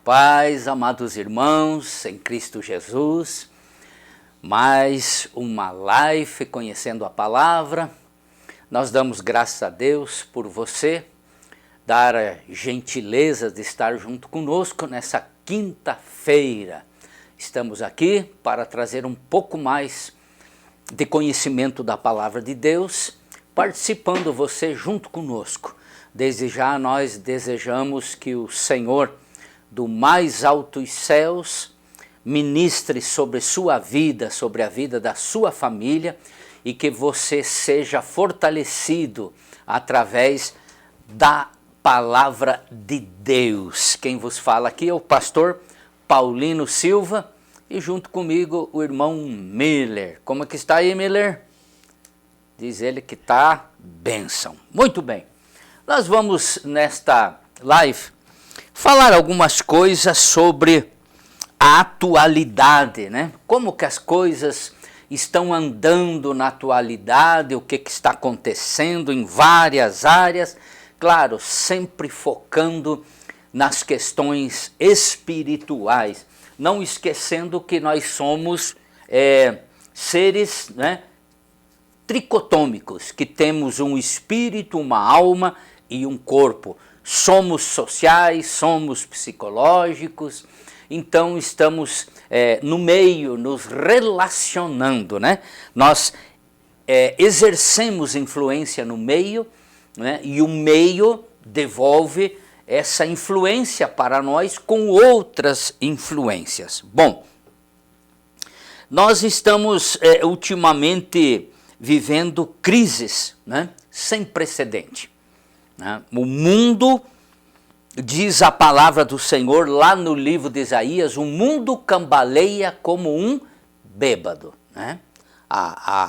paz, amados irmãos, em Cristo Jesus, mais uma live conhecendo a palavra. Nós damos graças a Deus por você dar a gentileza de estar junto conosco nessa quinta-feira. Estamos aqui para trazer um pouco mais de conhecimento da palavra de Deus, participando você junto conosco. Desde já nós desejamos que o Senhor do mais altos céus ministre sobre sua vida, sobre a vida da sua família, e que você seja fortalecido através da palavra de Deus. Quem vos fala aqui é o pastor Paulino Silva e junto comigo o irmão Miller. Como é que está aí, Miller? Diz ele que está bênção. Muito bem. Nós vamos nesta live falar algumas coisas sobre a atualidade, né? Como que as coisas estão andando na atualidade, o que está acontecendo em várias áreas, claro, sempre focando nas questões espirituais, não esquecendo que nós somos seres, né, tricotômicos, que temos um espírito, uma alma e um corpo. Somos sociais, somos psicológicos, então estamos no meio, nos relacionando, né? Nós exercemos influência no meio, né? E o meio devolve essa influência para nós com outras influências. Bom, nós estamos ultimamente vivendo crises, né? Sem precedente. O mundo, diz a palavra do Senhor lá no livro de Isaías, o mundo cambaleia como um bêbado, né?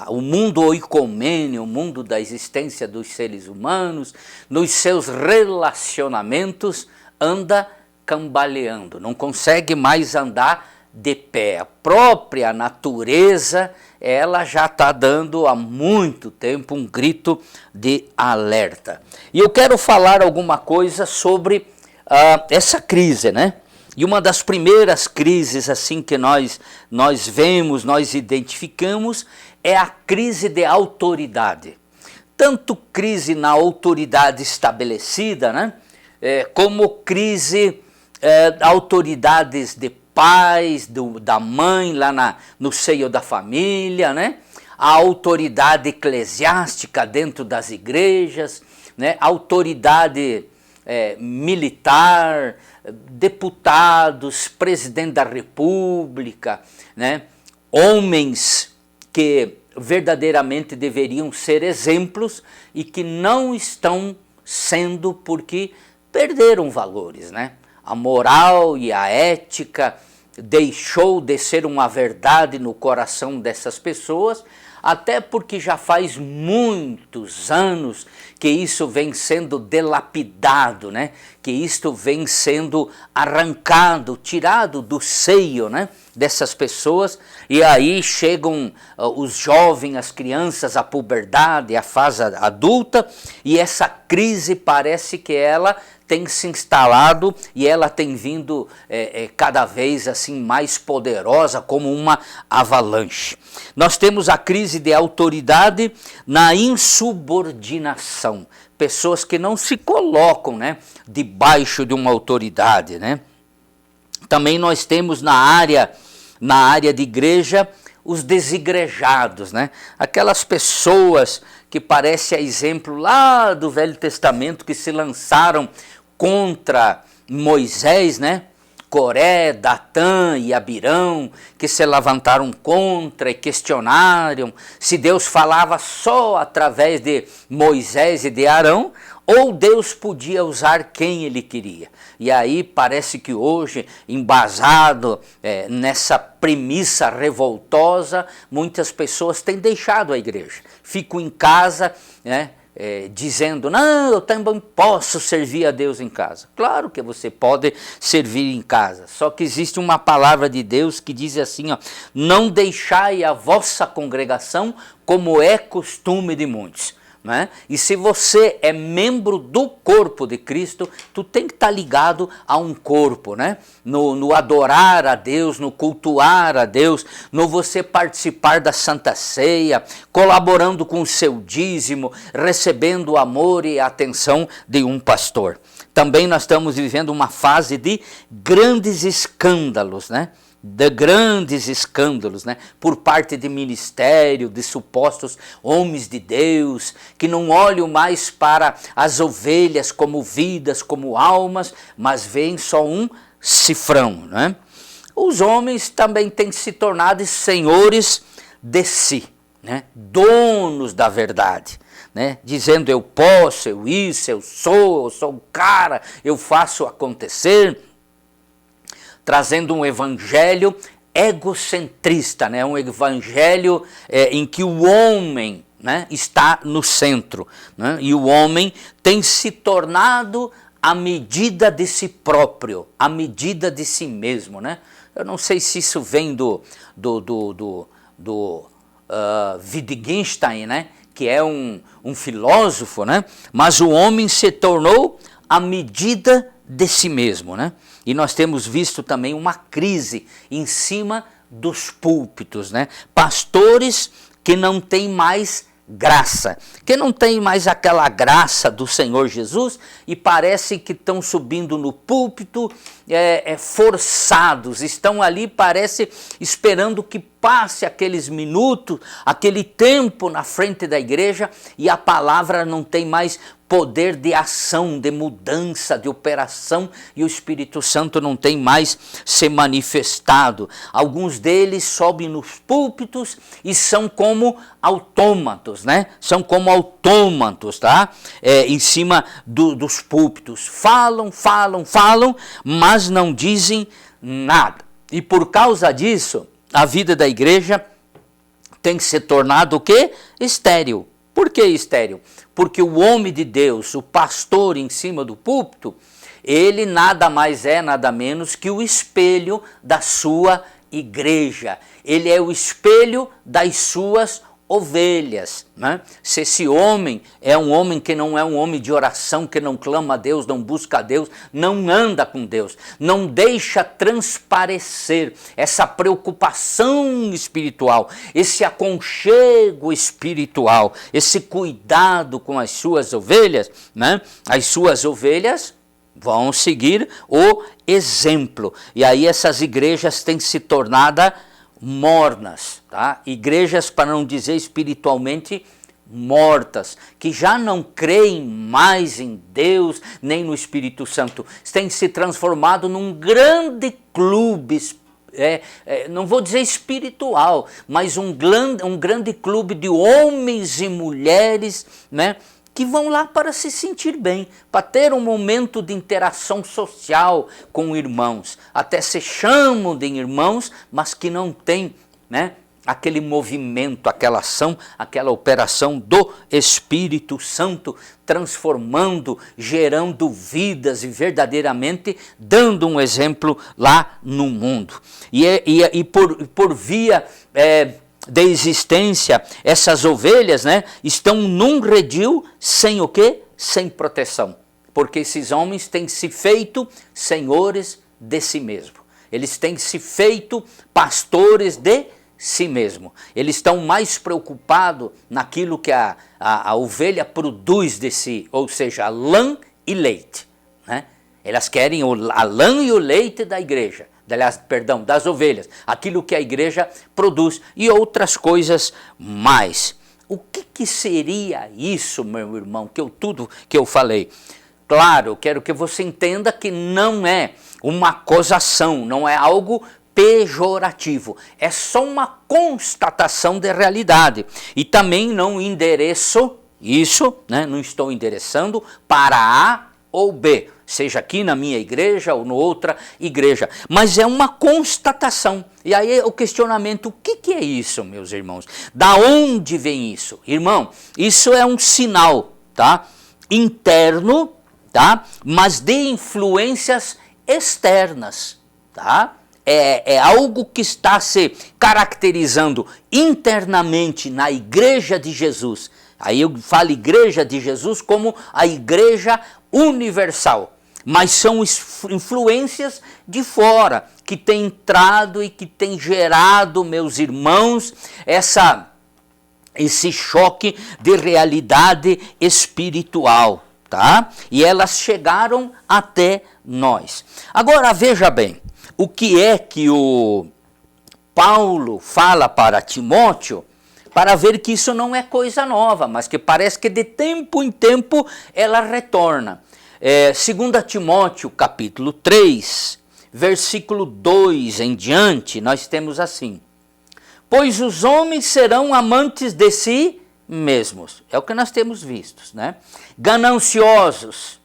O mundo oicomênio, o mundo da existência dos seres humanos, nos seus relacionamentos, anda cambaleando, não consegue mais andar de pé. A própria natureza, ela já está dando há muito tempo um grito de alerta. E eu quero falar alguma coisa sobre essa crise, né? E uma das primeiras crises assim que nós vemos, nós identificamos, é a crise de autoridade. Tanto crise na autoridade estabelecida, né? Como crise autoridades de pais, da mãe lá no seio da família, né? A autoridade eclesiástica dentro das igrejas, né? Autoridade militar, deputados, presidente da república, né? Homens que verdadeiramente deveriam ser exemplos e que não estão sendo porque perderam valores, né? A moral e a ética deixou de ser uma verdade no coração dessas pessoas, até porque já faz muitos anos que isso vem sendo delapidado, né? Que isto vem sendo arrancado, tirado do seio, né, dessas pessoas, e aí chegam os jovens, as crianças, a puberdade, a fase adulta, e essa crise parece que ela tem se instalado e ela tem vindo cada vez assim mais poderosa, como uma avalanche. Nós temos a crise de autoridade na insubordinação. Pessoas que não se colocam, né, debaixo de uma autoridade, né? Também nós temos na área de igreja os desigrejados, né? Aquelas pessoas que parecem a exemplo lá do Velho Testamento, que se lançaram contra Moisés, né? Coré, Datã e Abirão, que se levantaram contra e questionaram se Deus falava só através de Moisés e de Arão, ou Deus podia usar quem ele queria. E aí parece que hoje, embasado nessa premissa revoltosa, muitas pessoas têm deixado a igreja, ficam em casa, né? Dizendo, não, eu também posso servir a Deus em casa. Claro que você pode servir em casa, só que existe uma palavra de Deus que diz assim, ó, não deixai a vossa congregação como é costume de muitos. né? E se você é membro do corpo de Cristo, tu tem que estar ligado a um corpo, né? No adorar a Deus, no cultuar a Deus, no você participar da Santa Ceia, colaborando com o seu dízimo, recebendo o amor e a atenção de um pastor. Também nós estamos vivendo uma fase de grandes escândalos, né? De grandes escândalos, né? Por parte de ministério, de supostos homens de Deus, que não olham mais para as ovelhas como vidas, como almas, mas veem só um cifrão, né? Os homens também têm se tornado senhores de si, né? Donos da verdade, né? Dizendo eu posso, eu isso, eu sou o cara, eu faço acontecer, trazendo um evangelho egocentrista, né? Um evangelho em que o homem, né, está no centro, né? E o homem tem se tornado a medida de si próprio, a medida de si mesmo, né? Eu não sei se isso vem do Wittgenstein, né? Que é um filósofo, né? Mas o homem se tornou a medida de si mesmo, né? E nós temos visto também uma crise em cima dos púlpitos, né? Pastores que não têm mais graça, que não tem mais aquela graça do Senhor Jesus e parece que estão subindo no púlpito forçados, estão ali, parece, esperando que passe aqueles minutos, aquele tempo na frente da igreja e a palavra não tem mais poder de ação, de mudança, de operação e o Espírito Santo não tem mais se manifestado. Alguns deles sobem nos púlpitos e são como autômatos, né? São como autômatos, tá? Em cima dos púlpitos. Falam, mas não dizem nada. E por causa disso, a vida da igreja tem se tornado o quê? Estéril. Por que estéril? Porque o homem de Deus, o pastor em cima do púlpito, ele nada mais é, nada menos que o espelho da sua igreja. Ele é o espelho das suas ovelhas, né? Se esse homem é um homem que não é um homem de oração, que não clama a Deus, não busca a Deus, não anda com Deus, não deixa transparecer essa preocupação espiritual, esse aconchego espiritual, esse cuidado com as suas ovelhas, né? As suas ovelhas vão seguir o exemplo. E aí essas igrejas têm se tornado mornas, tá? Igrejas, para não dizer espiritualmente mortas, que já não creem mais em Deus nem no Espírito Santo, têm se transformado num grande clube, não vou dizer espiritual, mas um grande clube de homens e mulheres, né? Que vão lá para se sentir bem, para ter um momento de interação social com irmãos. Até se chamam de irmãos, mas que não tem, né, aquele movimento, aquela ação, aquela operação do Espírito Santo, transformando, gerando vidas e verdadeiramente dando um exemplo lá no mundo. E por via de existência, essas ovelhas, né, estão num redil sem o quê? Sem proteção. Porque esses homens têm se feito senhores de si mesmo. Eles têm se feito pastores de si mesmo. Eles estão mais preocupados naquilo que a ovelha produz de si, ou seja, lã e leite, né? Elas querem a lã e o leite da igreja. Das ovelhas, aquilo que a igreja produz e outras coisas mais. O que seria isso, meu irmão, tudo que eu falei? Claro, eu quero que você entenda que não é uma acusação, não é algo pejorativo, é só uma constatação de realidade. E também não endereço isso, né? Não estou endereçando para A ou B, seja aqui na minha igreja ou na outra igreja, mas é uma constatação. E aí o questionamento, o que é isso, meus irmãos? Da onde vem isso? Irmão, isso é um sinal, tá? Interno, tá? Mas de influências externas, tá? É algo que está se caracterizando internamente na igreja de Jesus, Aí eu falo igreja de Jesus como a igreja universal. Mas são influências de fora que têm entrado e que têm gerado, meus irmãos, esse choque de realidade espiritual, tá? E elas chegaram até nós. Agora veja bem, o que é que o Paulo fala para Timóteo, para ver que isso não é coisa nova, mas que parece que de tempo em tempo ela retorna. 2 Timóteo capítulo 3, versículo 2 em diante, nós temos assim: pois os homens serão amantes de si mesmos, é o que nós temos visto, né? Gananciosos,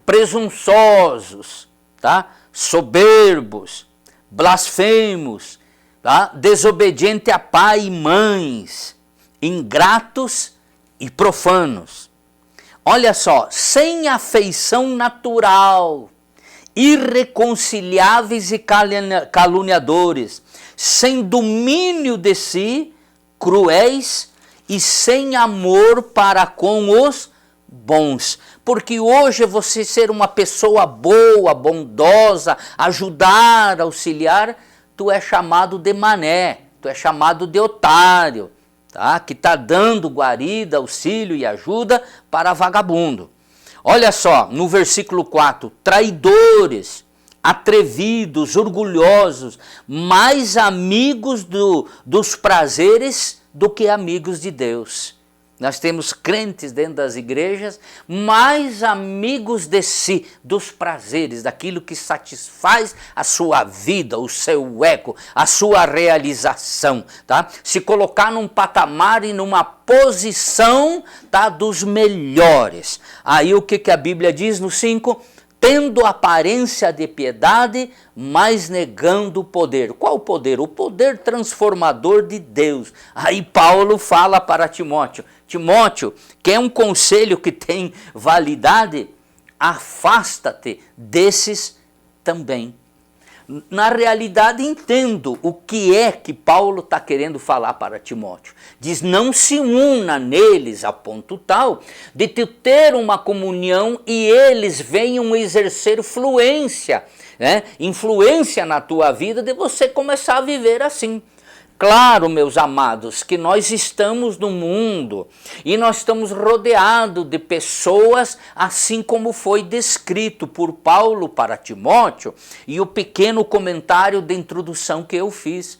presunçosos, tá? Soberbos, blasfemos, tá? Desobediente a pai e mães, ingratos e profanos. Olha só, sem afeição natural, irreconciliáveis e caluniadores, sem domínio de si, cruéis e sem amor para com os bons. Porque hoje você ser uma pessoa boa, bondosa, ajudar, auxiliar, tu é chamado de mané, tu é chamado de otário, tá? Que está dando guarida, auxílio e ajuda para vagabundo. Olha só, no versículo 4, traidores, atrevidos, orgulhosos, mais amigos dos prazeres do que amigos de Deus. Nós temos crentes dentro das igrejas, mais amigos de si, dos prazeres, daquilo que satisfaz a sua vida, o seu ego, a sua realização, tá? Se colocar num patamar e numa posição, tá, dos melhores. Aí o que a Bíblia diz no 5? Tendo aparência de piedade, mas negando o poder. Qual o poder? O poder transformador de Deus. Aí Paulo fala para Timóteo: Timóteo, quer um conselho que tem validade? Afasta-te desses também. Na realidade, entendo o que é que Paulo está querendo falar para Timóteo. Diz, não se una neles a ponto tal de tu ter uma comunhão e eles venham exercer fluência, né? Influência na tua vida, de você começar a viver assim. Claro, meus amados, que nós estamos no mundo e nós estamos rodeados de pessoas assim como foi descrito por Paulo para Timóteo e o pequeno comentário de introdução que eu fiz.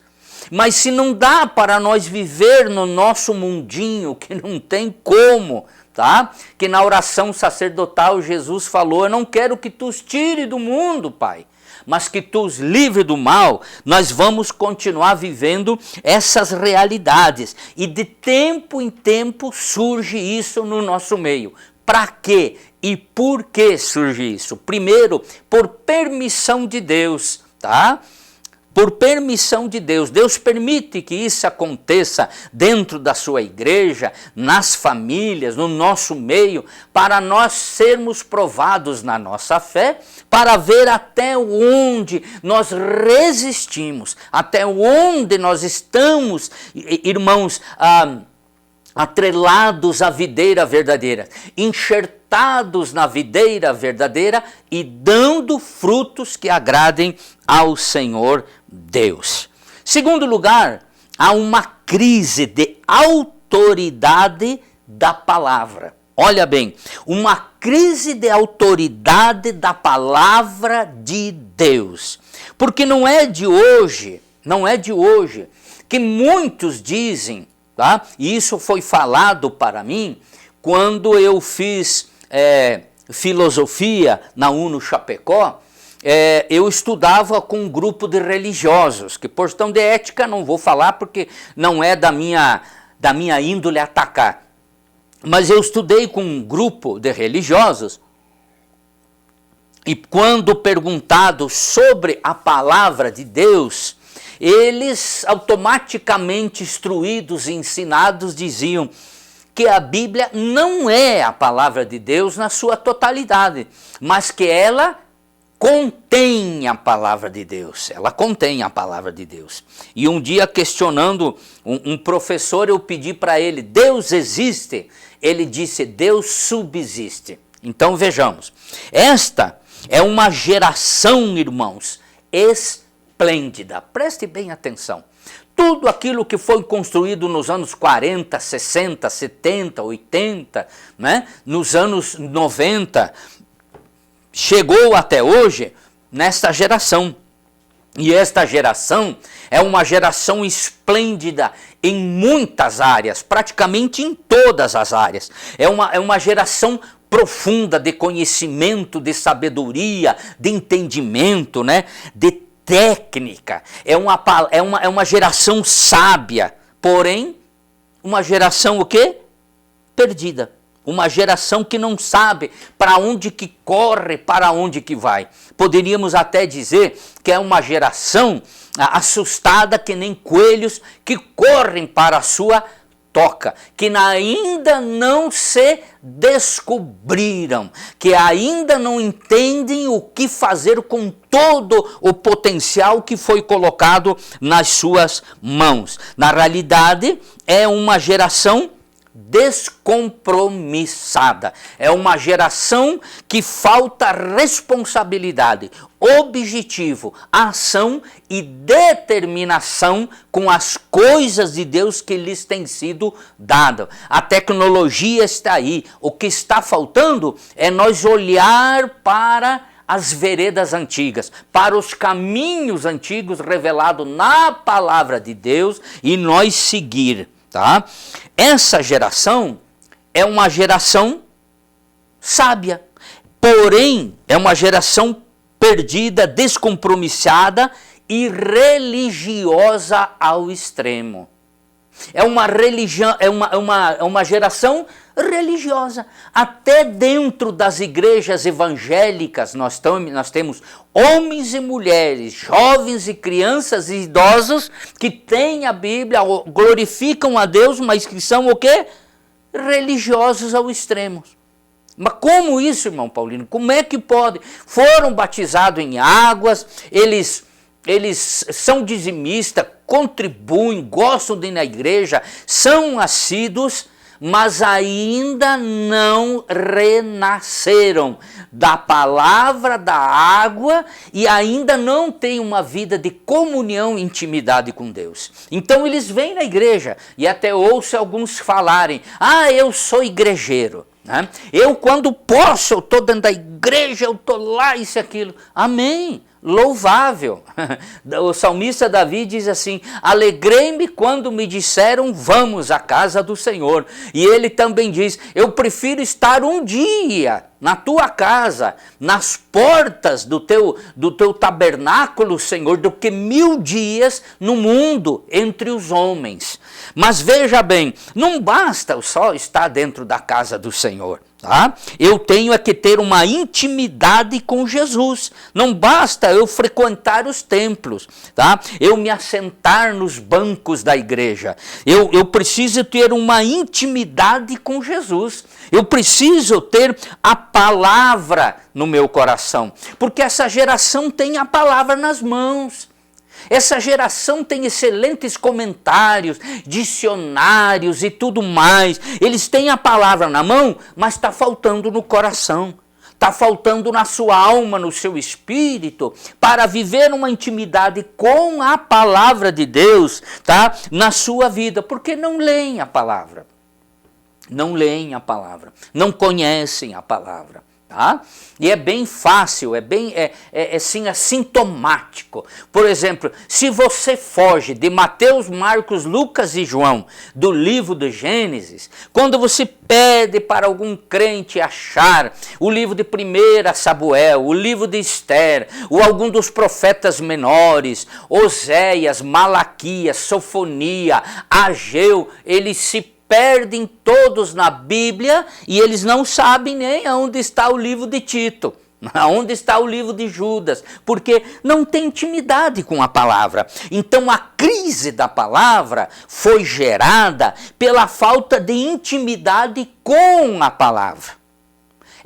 Mas se não dá para nós viver no nosso mundinho, que não tem como, tá? Que na oração sacerdotal Jesus falou, eu não quero que tu os tire do mundo, Pai, mas que tu os livre do mal. Nós vamos continuar vivendo essas realidades. E de tempo em tempo surge isso no nosso meio. Para quê? E por que surge isso? Primeiro, por permissão de Deus, tá? Por permissão de Deus. Deus permite que isso aconteça dentro da sua igreja, nas famílias, no nosso meio, para nós sermos provados na nossa fé, para ver até onde nós resistimos, até onde nós estamos, irmãos, atrelados à videira verdadeira, enxertados na videira verdadeira e dando frutos que agradem ao Senhor Deus. Segundo lugar, há uma crise de autoridade da palavra. Olha bem, uma crise de autoridade da palavra de Deus. Porque não é de hoje que muitos dizem, tá? E isso foi falado para mim quando eu fiz filosofia na UNO Chapecó. Eu estudava com um grupo de religiosos, que por questão de ética não vou falar porque não é da minha índole atacar. Mas eu estudei com um grupo de religiosos e quando perguntado sobre a palavra de Deus, eles automaticamente instruídos e ensinados diziam que a Bíblia não é a palavra de Deus na sua totalidade, mas que ela contém a palavra de Deus, ela contém a palavra de Deus. E um dia, questionando um professor, eu pedi para ele: Deus existe? Ele disse: Deus subsiste. Então vejamos, esta é uma geração, irmãos, esplêndida. Preste bem atenção. Tudo aquilo que foi construído nos anos 40, 60, 70, 80, né? Nos anos 90, chegou até hoje nesta geração. E esta geração é uma geração esplêndida em muitas áreas, praticamente em todas as áreas. É uma geração profunda de conhecimento, de sabedoria, de entendimento, né? De técnica. É uma geração sábia, porém, uma geração o quê? Perdida. Uma geração que não sabe para onde que corre, para onde que vai. Poderíamos até dizer que é uma geração assustada, que nem coelhos que correm para a sua toca, que ainda não se descobriram, que ainda não entendem o que fazer com todo o potencial que foi colocado nas suas mãos. Na realidade, é uma geração descompromissada. É uma geração que falta responsabilidade, objetivo, ação e determinação com as coisas de Deus que lhes têm sido dadas. A tecnologia está aí. O que está faltando é nós olhar para as veredas antigas, para os caminhos antigos revelados na palavra de Deus e nós seguir. Tá? Essa geração é uma geração sábia, porém é uma geração perdida, descompromissada e religiosa ao extremo. É uma geração religiosa. Até dentro das igrejas evangélicas nós temos homens e mulheres, jovens e crianças e idosos que têm a Bíblia, glorificam a Deus, mas que são o quê? Religiosos ao extremo. Mas como isso, irmão Paulino? Como é que pode? Foram batizados em águas, eles são dizimistas, contribuem, gostam de ir na igreja, são assíduos, mas ainda não renasceram da palavra, da água, e ainda não têm uma vida de comunhão e intimidade com Deus. Então eles vêm na igreja, e até ouço alguns falarem: eu sou igrejeiro. Eu, quando posso, eu estou dentro da igreja, eu estou lá, isso e aquilo. Amém. Louvável. O salmista Davi diz assim: alegrei-me quando me disseram vamos à casa do Senhor. E ele também diz: eu prefiro estar um dia na tua casa, nas portas do teu tabernáculo, Senhor, do que 1000 dias no mundo entre os homens. Mas veja bem, não basta só estar dentro da casa do Senhor. Tá? Eu tenho que ter uma intimidade com Jesus. Não basta eu frequentar os templos, tá? Eu me assentar nos bancos da igreja. Eu preciso ter uma intimidade com Jesus. Eu preciso ter a palavra no meu coração, porque essa geração tem a palavra nas mãos. Essa geração tem excelentes comentários, dicionários e tudo mais. Eles têm a palavra na mão, mas está faltando no coração. Está faltando na sua alma, no seu espírito, para viver uma intimidade com a palavra de Deus, tá? Na sua vida, porque não leem a palavra. Não leem a palavra, não conhecem a palavra. Tá? E é bem fácil, é sintomático. Por exemplo, se você foge de Mateus, Marcos, Lucas e João, do livro de Gênesis, quando você pede para algum crente achar o livro de 1 Samuel, o livro de Esther, ou algum dos profetas menores, Oséias, Malaquias, Sofonia, Ageu, eles se perdem todos na Bíblia e eles não sabem nem onde está o livro de Tito, onde está o livro de Judas, porque não tem intimidade com a palavra. Então a crise da palavra foi gerada pela falta de intimidade com a palavra.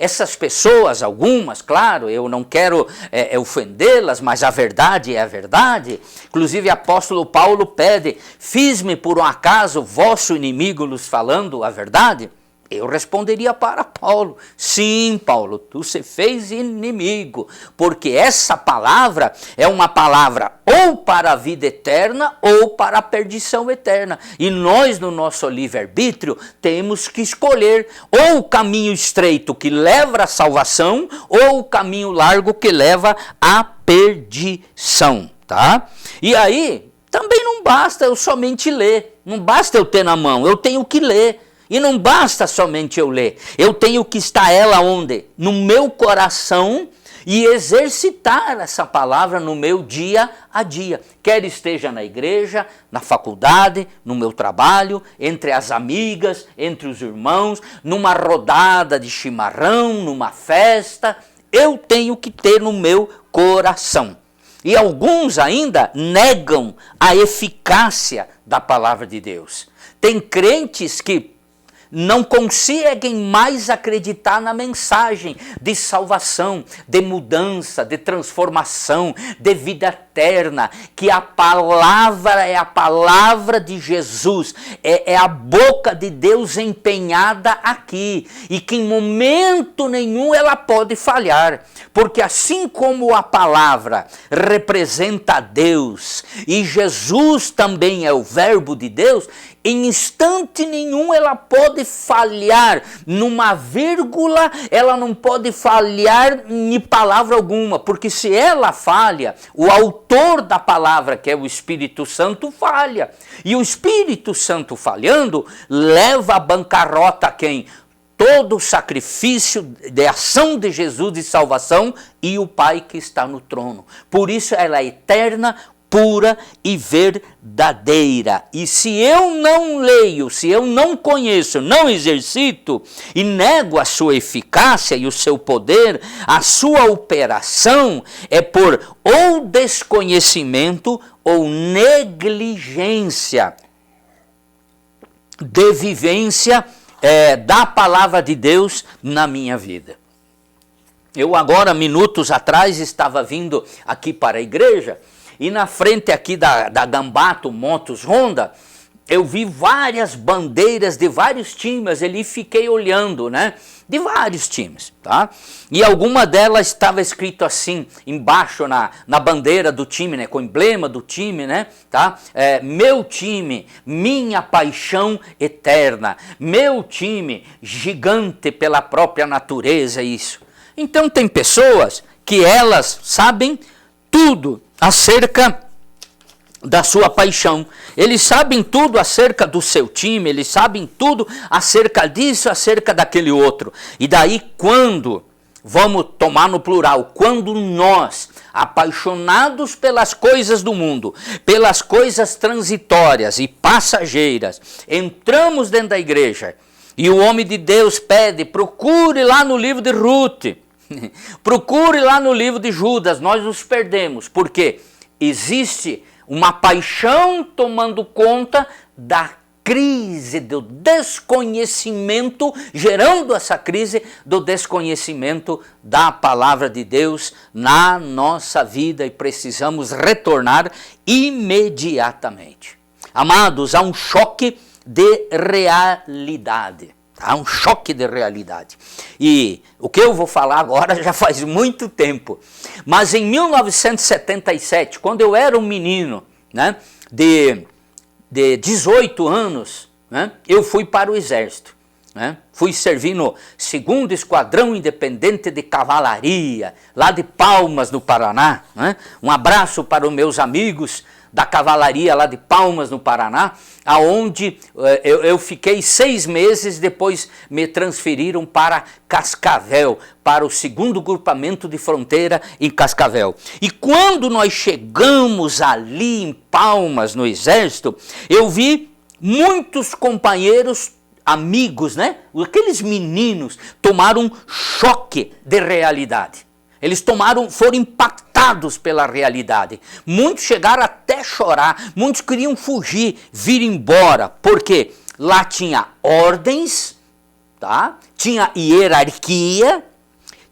essas pessoas, algumas, claro, eu não quero ofendê-las, mas a verdade é a verdade. Inclusive apóstolo Paulo pede, fiz-me por um acaso vosso inimigo nos falando a verdade? Eu responderia para Paulo, sim, Paulo, tu se fez inimigo, porque essa palavra é uma palavra ou para a vida eterna ou para a perdição eterna. E nós, no nosso livre-arbítrio, temos que escolher ou o caminho estreito que leva à salvação ou o caminho largo que leva à perdição, tá? E aí, também não basta eu somente ler, não basta eu ter na mão, eu tenho que ler. E não basta somente eu ler, eu tenho que estar ela onde? No meu coração e exercitar essa palavra no meu dia a dia. Quer esteja na igreja, na faculdade, no meu trabalho, entre as amigas, entre os irmãos, numa rodada de chimarrão, numa festa, eu tenho que ter no meu coração. E alguns ainda negam a eficácia da palavra de Deus. Tem crentes que não conseguem mais acreditar na mensagem de salvação, de mudança, de transformação, de vida eterna, que a palavra é a palavra de Jesus, é a boca de Deus empenhada aqui, e que em momento nenhum ela pode falhar, porque assim como a palavra representa Deus, e Jesus também é o verbo de Deus, em instante nenhum ela pode falhar numa vírgula, ela não pode falhar em palavra alguma, porque se ela falha, o autor da palavra, que é o Espírito Santo, falha. E o Espírito Santo falhando, leva à bancarrota quem? Todo o sacrifício de ação de Jesus de salvação e o Pai que está no trono. Por isso ela é eterna, pura e verdadeira. E se eu não leio, se eu não conheço, não exercito e nego a sua eficácia e o seu poder, a sua operação é por ou desconhecimento ou negligência de vivência da palavra de Deus na minha vida. Eu agora, minutos atrás, estava vindo aqui para a igreja, e na frente aqui da Gambato Motos Honda, eu vi várias bandeiras de vários times, ali fiquei olhando, né? De vários times, tá? E alguma delas estava escrito assim, embaixo na bandeira do time, né? Com o emblema do time, né? Tá? Meu time, minha paixão eterna. Meu time, gigante pela própria natureza, isso. Então tem pessoas que elas sabem tudo acerca da sua paixão, eles sabem tudo acerca do seu time, eles sabem tudo acerca disso, acerca daquele outro. E daí quando, vamos tomar no plural, quando nós, apaixonados pelas coisas do mundo, pelas coisas transitórias e passageiras, entramos dentro da igreja e o homem de Deus pede, procure lá no livro de Ruth, procure lá no livro de Judas, nós nos perdemos, porque existe uma paixão tomando conta da crise do desconhecimento, gerando essa crise do desconhecimento da palavra de Deus na nossa vida, e precisamos retornar imediatamente. Amados, há um choque de realidade. Há um choque de realidade. E o que eu vou falar agora já faz muito tempo. Mas em 1977, quando eu era um menino, né, de 18 anos, né, eu fui para o exército. Né, fui servir no 2º Esquadrão Independente de Cavalaria, lá de Palmas, no Paraná. Né. Um abraço para os meus amigos da cavalaria lá de Palmas, no Paraná, aonde eu fiquei 6 meses, depois me transferiram para Cascavel, para o 2º Grupamento de Fronteira em Cascavel. E quando nós chegamos ali em Palmas, no Exército, eu vi muitos companheiros, amigos, né? Aqueles meninos tomaram um choque de realidade. Eles foram impactados pela realidade. Muitos chegaram até a chorar, muitos queriam fugir, vir embora, porque lá tinha ordens, tá? Tinha hierarquia,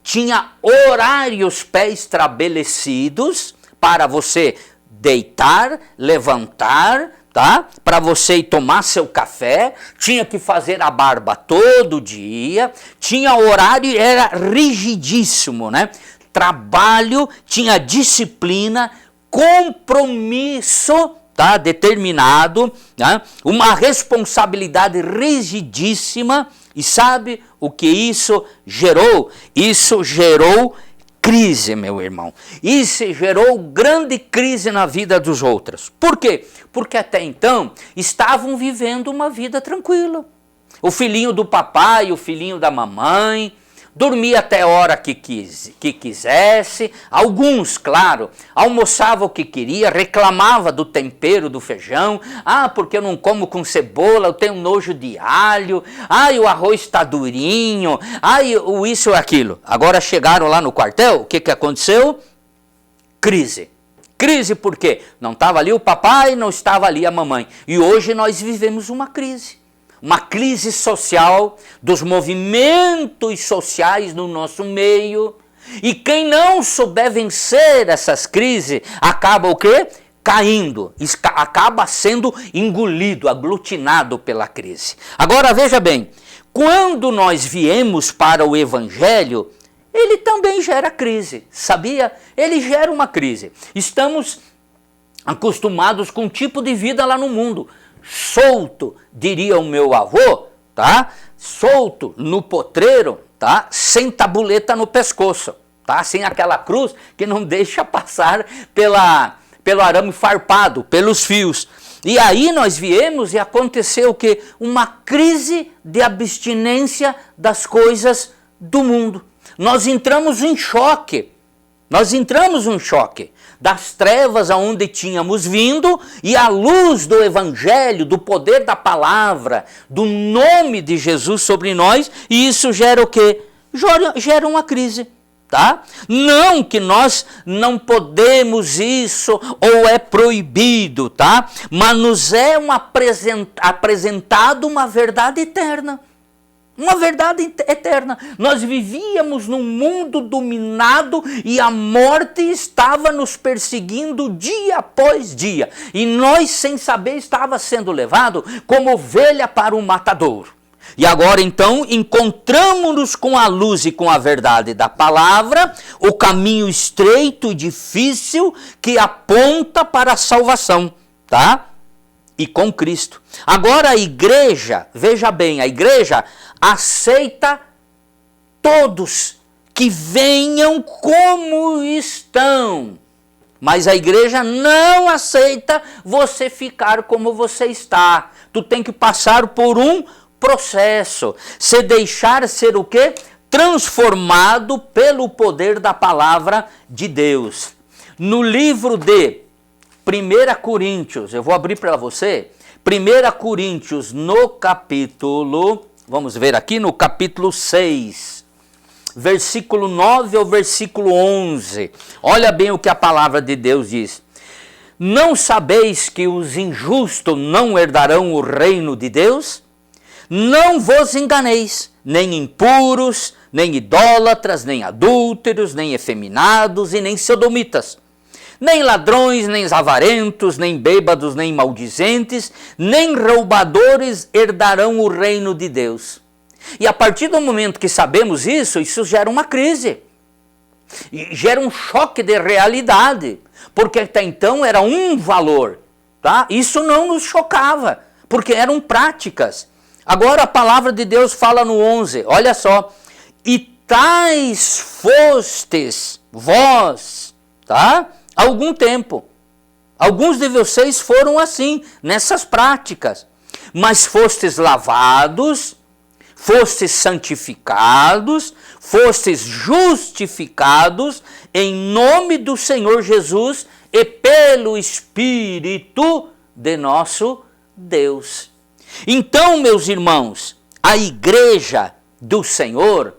tinha horários pré-estabelecidos para você deitar, levantar, tá? Para você ir tomar seu café, tinha que fazer a barba todo dia, tinha horário, era rigidíssimo, né? Trabalho, tinha disciplina, compromisso, tá? Determinado, né? Uma responsabilidade rigidíssima. E sabe o que isso gerou? Isso gerou crise, meu irmão. Isso gerou grande crise na vida dos outros. Por quê? Porque até então estavam vivendo uma vida tranquila. O filhinho do papai, o filhinho da mamãe, dormia até a hora que quisesse. Alguns, claro, almoçava o que queria, reclamava do tempero do feijão. Ah, porque eu não como com cebola, eu tenho nojo de alho. Ah, o arroz está durinho. Ah, o isso ou aquilo. Agora chegaram lá no quartel, o que aconteceu? Crise. Crise por quê? Não estava ali o papai, não estava ali a mamãe. E hoje nós vivemos uma crise. Uma crise social, dos movimentos sociais no nosso meio. E quem não souber vencer essas crises, acaba o quê? Caindo, acaba sendo engolido, aglutinado pela crise. Agora veja bem, quando nós viemos para o Evangelho, ele também gera crise, sabia? Ele gera uma crise. Estamos acostumados com um tipo de vida lá no mundo, solto, diria o meu avô, tá? Solto no potreiro, tá? Sem tabuleta no pescoço, tá? Sem aquela cruz que não deixa passar pelo arame farpado, pelos fios. E aí nós viemos e aconteceu o quê? Uma crise de abstinência das coisas do mundo. Nós entramos em choque. Nós entramos em choque das trevas aonde tínhamos vindo e a luz do Evangelho, do poder da palavra, do nome de Jesus sobre nós, e isso gera o quê? Gera uma crise, tá? Não que nós não podemos isso ou é proibido, tá? Mas nos é apresentado uma verdade eterna. Uma verdade eterna. Nós vivíamos num mundo dominado e a morte estava nos perseguindo dia após dia. E nós, sem saber, estava sendo levado como ovelha para o matadouro. E agora então encontramos-nos com a luz e com a verdade da palavra, o caminho estreito e difícil que aponta para a salvação, tá? E com Cristo. Agora a igreja, veja bem, a igreja aceita todos que venham como estão. Mas a igreja não aceita você ficar como você está. Tu tem que passar por um processo. Se deixar ser o quê? Transformado pelo poder da palavra de Deus. No livro de 1 Coríntios, eu vou abrir para você, 1 Coríntios no capítulo, vamos ver aqui no capítulo 6, versículo 9 ao versículo 11, olha bem o que a palavra de Deus diz. Não sabeis que os injustos não herdarão o reino de Deus? Não vos enganeis, nem impuros, nem idólatras, nem adúlteros, nem efeminados e nem sodomitas. Nem ladrões, nem avarentos, nem bêbados, nem maldizentes, nem roubadores herdarão o reino de Deus. E a partir do momento que sabemos isso gera uma crise. Gera um choque de realidade. Porque até então era um valor. Tá? Isso não nos chocava, porque eram práticas. Agora a palavra de Deus fala no 11, olha só. E tais fostes vós, tá? Algum tempo. Alguns de vocês foram assim, nessas práticas. Mas fostes lavados, fostes santificados, fostes justificados em nome do Senhor Jesus e pelo Espírito de nosso Deus. Então, meus irmãos, a igreja do Senhor,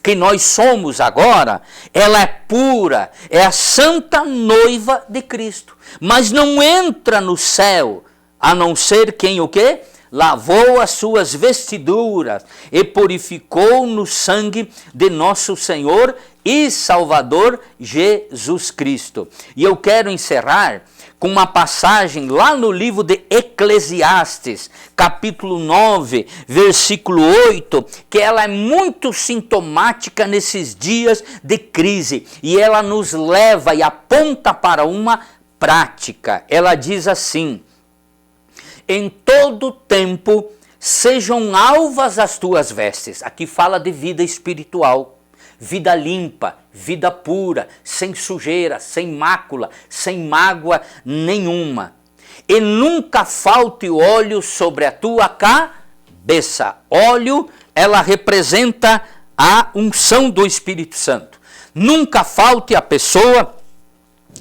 que nós somos agora, ela é pura, é a santa noiva de Cristo. Mas não entra no céu, a não ser quem o quê? lavou as suas vestiduras e purificou no sangue de nosso Senhor e Salvador Jesus Cristo. E eu quero encerrar com uma passagem lá no livro de Eclesiastes, capítulo 9, versículo 8, que ela é muito sintomática nesses dias de crise, e ela nos leva e aponta para uma prática. Ela diz assim: em todo tempo sejam alvas as tuas vestes. Aqui fala de vida espiritual. Vida limpa, vida pura, sem sujeira, sem mácula, sem mágoa nenhuma. E nunca falte óleo sobre a tua cabeça. Óleo, ela representa a unção do Espírito Santo. Nunca falte a pessoa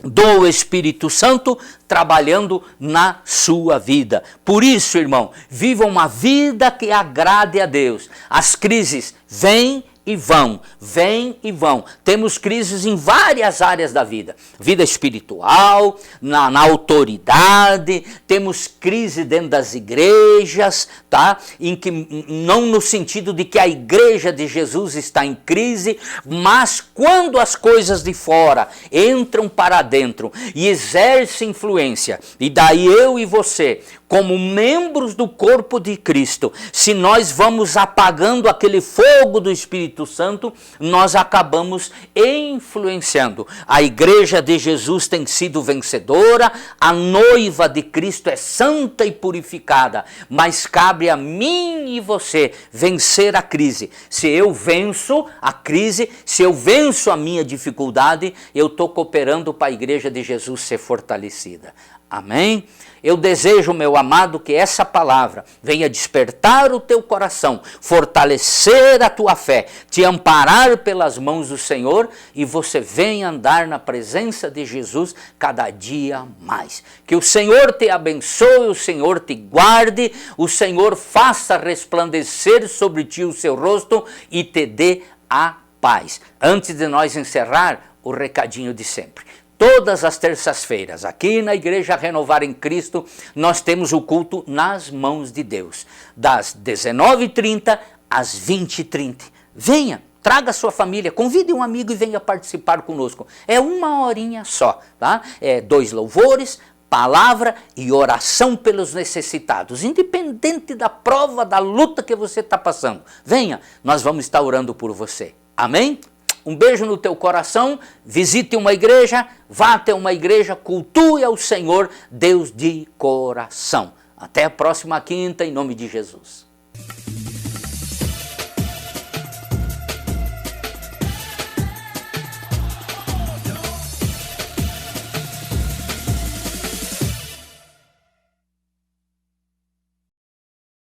do Espírito Santo trabalhando na sua vida. Por isso, irmão, viva uma vida que agrade a Deus. As crises vêm e vão, vêm e vão. Temos crises em várias áreas da vida. Vida espiritual, na autoridade, temos crise dentro das igrejas, tá? Em que, não no sentido de que a igreja de Jesus está em crise, mas quando as coisas de fora entram para dentro e exercem influência, e daí eu e você, como membros do corpo de Cristo, se nós vamos apagando aquele fogo do Espírito Santo, nós acabamos influenciando. A igreja de Jesus tem sido vencedora, a noiva de Cristo é santa e purificada, mas cabe a mim e você vencer a crise. Se eu venço a crise, se eu venço a minha dificuldade, eu estou cooperando para a igreja de Jesus ser fortalecida. Amém? Eu desejo, meu amado, que essa palavra venha despertar o teu coração, fortalecer a tua fé, te amparar pelas mãos do Senhor e você venha andar na presença de Jesus cada dia mais. Que o Senhor te abençoe, o Senhor te guarde, o Senhor faça resplandecer sobre ti o seu rosto e te dê a paz. Antes de nós encerrar, o recadinho de sempre. Todas as terças-feiras, aqui na Igreja Renovar em Cristo, nós temos o culto nas mãos de Deus, das 19h30 às 20h30. Venha, traga sua família, convide um amigo e venha participar conosco. É uma horinha só, tá? 2 louvores, palavra e oração pelos necessitados, independente da prova, da luta que você está passando. Venha, nós vamos estar orando por você. Amém? Um beijo no teu coração, visite uma igreja, vá até uma igreja, cultue ao Senhor, Deus de coração. Até a próxima quinta, em nome de Jesus.